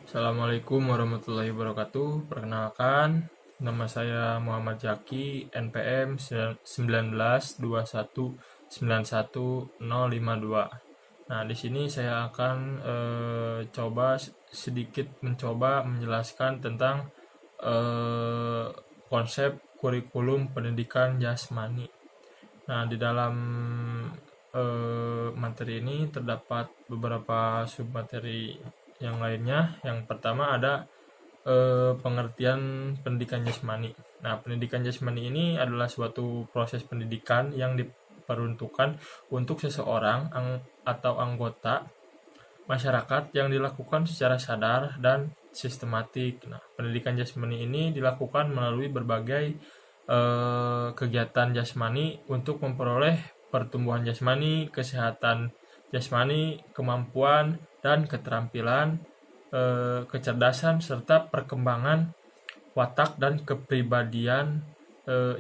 Assalamualaikum warahmatullahi wabarakatuh. Perkenalkan, nama saya Muhammad Jaki, NPM 1921919052. Nah, di sini saya akan coba sedikit mencoba menjelaskan tentang eh, konsep kurikulum pendidikan jasmani. Nah, di dalam materi ini terdapat beberapa submateri yang lainnya. Yang pertama ada pengertian pendidikan jasmani. Nah, pendidikan jasmani ini adalah suatu proses pendidikan yang diperuntukkan untuk seseorang atau anggota masyarakat yang dilakukan secara sadar dan sistematik. Nah, pendidikan jasmani ini dilakukan melalui berbagai kegiatan jasmani untuk memperoleh pertumbuhan jasmani, kesehatan jasmani, kemampuan dan keterampilan, kecerdasan serta perkembangan watak dan kepribadian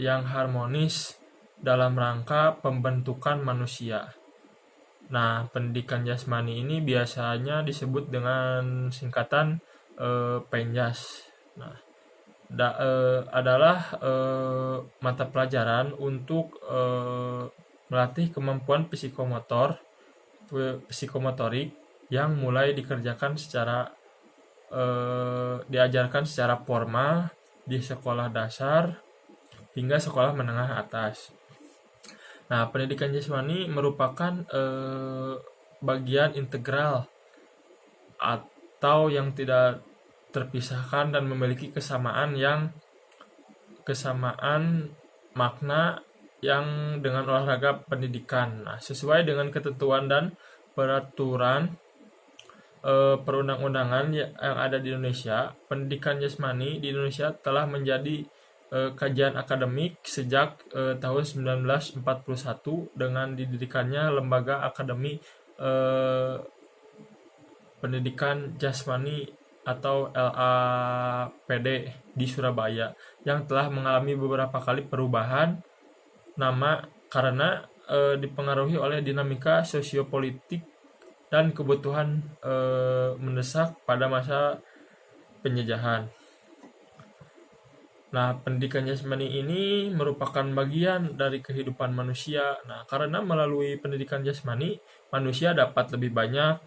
yang harmonis dalam rangka pembentukan manusia. Nah, pendidikan jasmani ini biasanya disebut dengan singkatan Penjas. Nah, adalah mata pelajaran untuk melatih kemampuan psikomotorik yang mulai diajarkan secara formal di sekolah dasar hingga sekolah menengah atas. Nah, pendidikan jasmani merupakan bagian integral atau yang tidak terpisahkan dan memiliki kesamaan makna yang dengan olahraga pendidikan. Nah, sesuai dengan ketentuan dan peraturan perundang-undangan yang ada di Indonesia, pendidikan jasmani di Indonesia telah menjadi kajian akademik sejak tahun 1941 dengan didirikannya Lembaga Akademi Pendidikan Jasmani atau LAPD di Surabaya yang telah mengalami beberapa kali perubahan nama karena dipengaruhi oleh dinamika sosiopolitik dan kebutuhan mendesak pada masa penjajahan. Nah, pendidikan jasmani ini merupakan bagian dari kehidupan manusia. Nah, karena melalui pendidikan jasmani, manusia dapat lebih banyak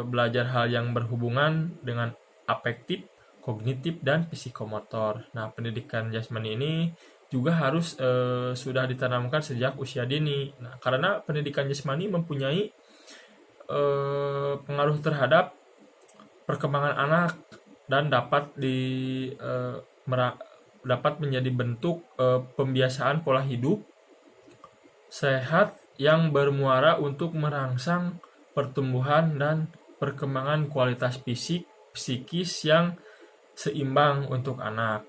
belajar hal yang berhubungan dengan afektif, kognitif, dan psikomotor. Nah, pendidikan jasmani ini juga harus sudah ditanamkan sejak usia dini. Nah, karena pendidikan jasmani mempunyai pengaruh terhadap perkembangan anak dan dapat menjadi bentuk pembiasaan pola hidup sehat yang bermuara untuk merangsang pertumbuhan dan perkembangan kualitas fisik, psikis yang seimbang untuk anak.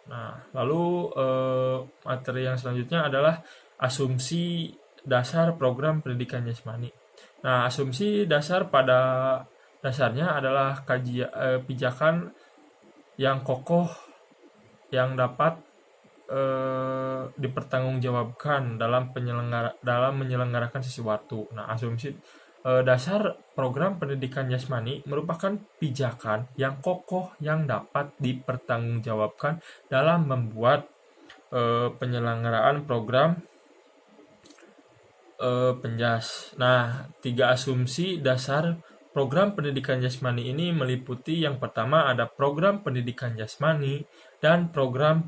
Nah, lalu materi yang selanjutnya adalah asumsi dasar program pendidikan jasmani. Nah, asumsi dasar pada dasarnya adalah pijakan yang kokoh yang dapat dipertanggungjawabkan dalam menyelenggarakan sesuatu. Nah, asumsi dasar program pendidikan jasmani merupakan pijakan yang kokoh yang dapat dipertanggungjawabkan dalam membuat penyelenggaraan program Penjas. Nah, 3 asumsi dasar program pendidikan jasmani ini meliputi yang pertama ada program pendidikan jasmani dan program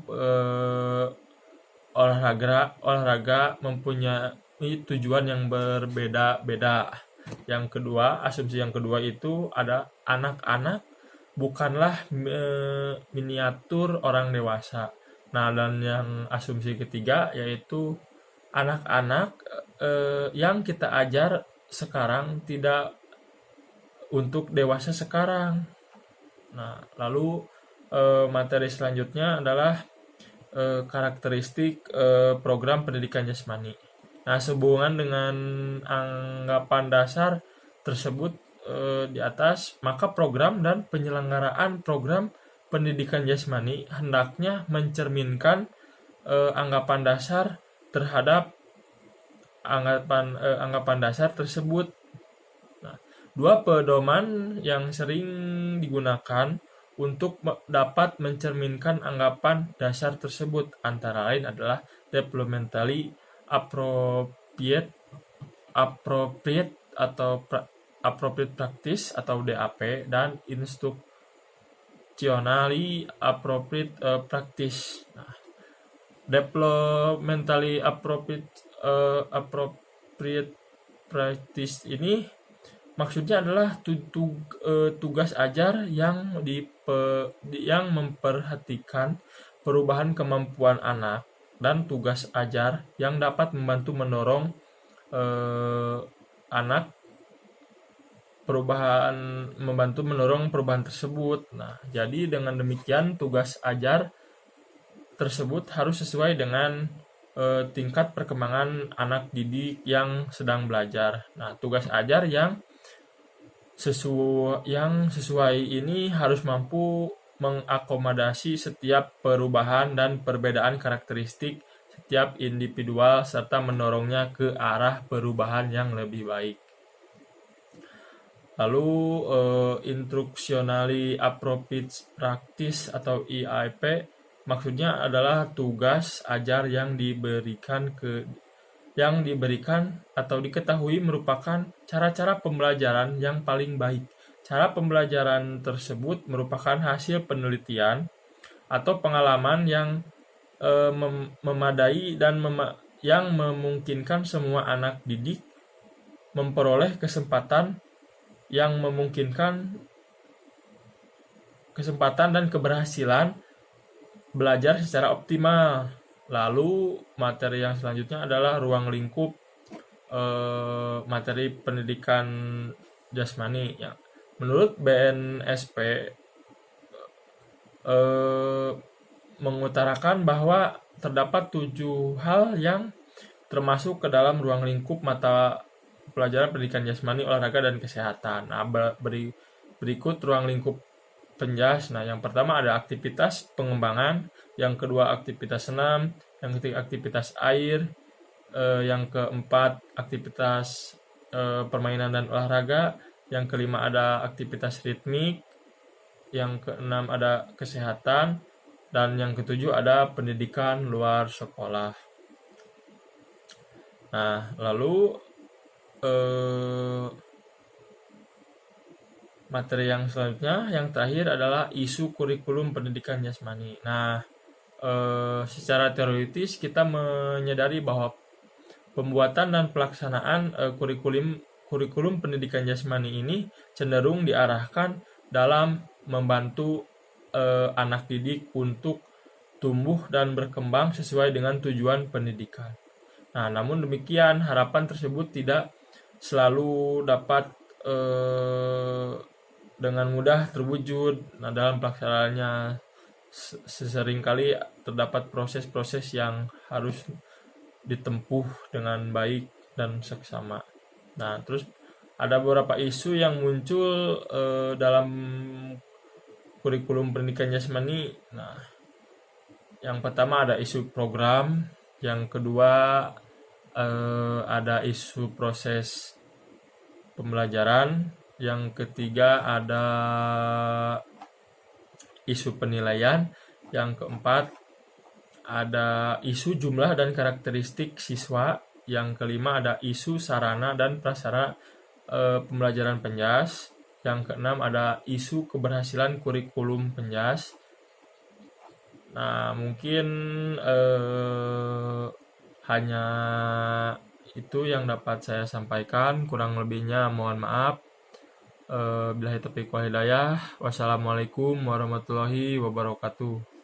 olahraga mempunyai tujuan yang berbeda-beda. Yang kedua, asumsi yang kedua itu ada anak-anak bukanlah miniatur orang dewasa. Nah, dan yang asumsi ketiga yaitu anak-anak yang kita ajar sekarang tidak untuk dewasa sekarang. Nah, lalu materi selanjutnya adalah karakteristik program pendidikan jasmani. Nah, sehubungan dengan anggapan dasar tersebut di atas, maka program dan penyelenggaraan program pendidikan jasmani hendaknya mencerminkan anggapan dasar terhadap anggapan dasar tersebut. Nah, Dua pedoman yang sering digunakan untuk dapat mencerminkan anggapan dasar tersebut antara lain adalah developmentally appropriate appropriate atau appropriate practice atau DAP dan instructionally appropriate practice. Nah, developmentally appropriate practice ini maksudnya adalah tugas ajar yang memperhatikan perubahan kemampuan anak dan tugas ajar yang dapat membantu mendorong anak membantu mendorong perubahan tersebut. Nah, jadi dengan demikian tugas ajar tersebut harus sesuai dengan tingkat perkembangan anak didik yang sedang belajar. Nah, tugas ajar yang sesuai ini harus mampu mengakomodasi setiap perubahan dan perbedaan karakteristik setiap individual serta mendorongnya ke arah perubahan yang lebih baik. Lalu instructionally appropriate practice atau EAP maksudnya adalah tugas ajar yang diberikan atau diketahui merupakan cara-cara pembelajaran yang paling baik. Cara pembelajaran tersebut merupakan hasil penelitian atau pengalaman yang memadai dan yang memungkinkan semua anak didik memperoleh kesempatan dan keberhasilan belajar secara optimal. Lalu materi yang selanjutnya adalah ruang lingkup materi pendidikan jasmani. Ya. Menurut BNSP mengutarakan bahwa terdapat 7 hal yang termasuk ke dalam ruang lingkup mata pelajaran pendidikan jasmani, olahraga, dan kesehatan. Nah, berikut ruang lingkup penjas. Nah, yang pertama ada aktivitas pengembangan, yang kedua aktivitas senam, yang ketiga aktivitas air, yang keempat aktivitas permainan dan olahraga, yang kelima ada aktivitas ritmik, yang keenam ada kesehatan, dan yang ketujuh ada pendidikan luar sekolah. Nah, lalu materi yang selanjutnya, yang terakhir adalah isu kurikulum pendidikan jasmani. Nah, secara teoritis kita menyadari bahwa pembuatan dan pelaksanaan kurikulum pendidikan jasmani ini cenderung diarahkan dalam membantu anak didik untuk tumbuh dan berkembang sesuai dengan tujuan pendidikan. Nah, namun demikian harapan tersebut tidak selalu dapat dengan mudah terwujud. Nah, dalam pelaksanaannya seringkali terdapat proses-proses yang harus ditempuh dengan baik dan seksama. Nah, terus ada beberapa isu yang muncul dalam kurikulum pendidikan jasmani. Nah, yang pertama ada isu program, yang kedua ada isu proses pembelajaran, yang ketiga ada isu penilaian, yang keempat ada isu jumlah dan karakteristik siswa, yang kelima ada isu sarana dan prasarana pembelajaran penjas, yang keenam ada isu keberhasilan kurikulum penjas. Nah, mungkin hanya itu yang dapat saya sampaikan, kurang lebihnya mohon maaf. Billahi taufiq wal hidayah. Wassalamualaikum warahmatullahi wabarakatuh.